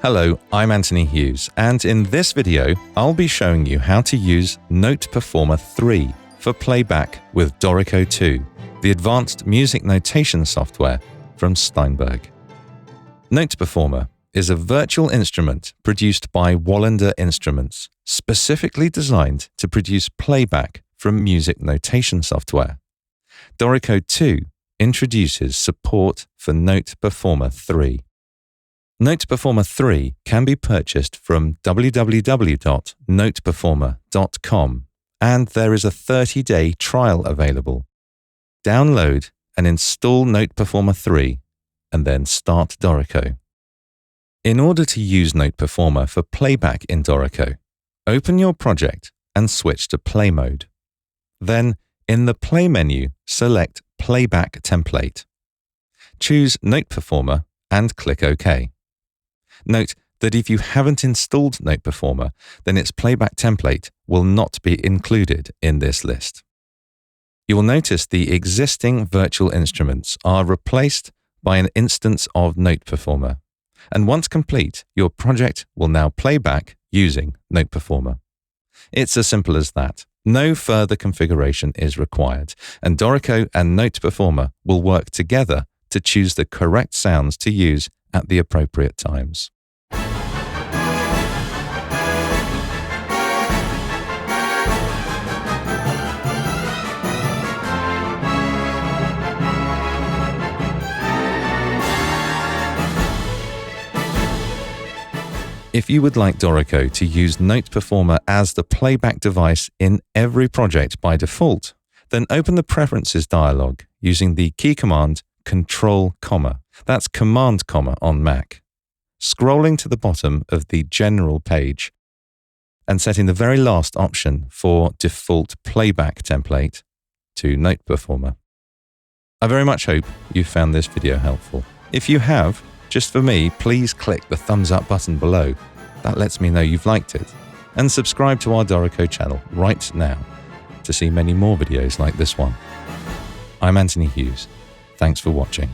Hello, I'm Anthony Hughes, and in this video, I'll be showing you how to use Noteperformer 3 for playback with Dorico 2, the advanced music notation software from Steinberg. Noteperformer is a virtual instrument produced by Wallander Instruments, specifically designed to produce playback from music notation software. Dorico 2 introduces support for Noteperformer 3. Noteperformer 3 can be purchased from www.noteperformer.com, and there is a 30-day trial available. Download and install Noteperformer 3, and then start Dorico. In order to use Noteperformer for playback in Dorico, open your project and switch to Play mode. Then, in the Play menu, select Playback Template. Choose Noteperformer and click OK. Note that if you haven't installed Noteperformer, then its playback template will not be included in this list. You will notice the existing virtual instruments are replaced by an instance of Noteperformer, and once complete, your project will now play back using Noteperformer. It's as simple as that. No further configuration is required, and Dorico and Noteperformer will work together to choose the correct sounds to use at the appropriate times. If you would like Dorico to use Noteperformer as the playback device in every project by default, then open the Preferences dialog using the key command Control, that's Command, on Mac. Scrolling to the bottom of the General page and setting the very last option for Default Playback Template to Noteperformer. I very much hope you found this video helpful. If you have, just for me, please click the thumbs up button below. That lets me know you've liked it. And subscribe to our Dorico channel right now to see many more videos like this one. I'm Anthony Hughes. Thanks for watching.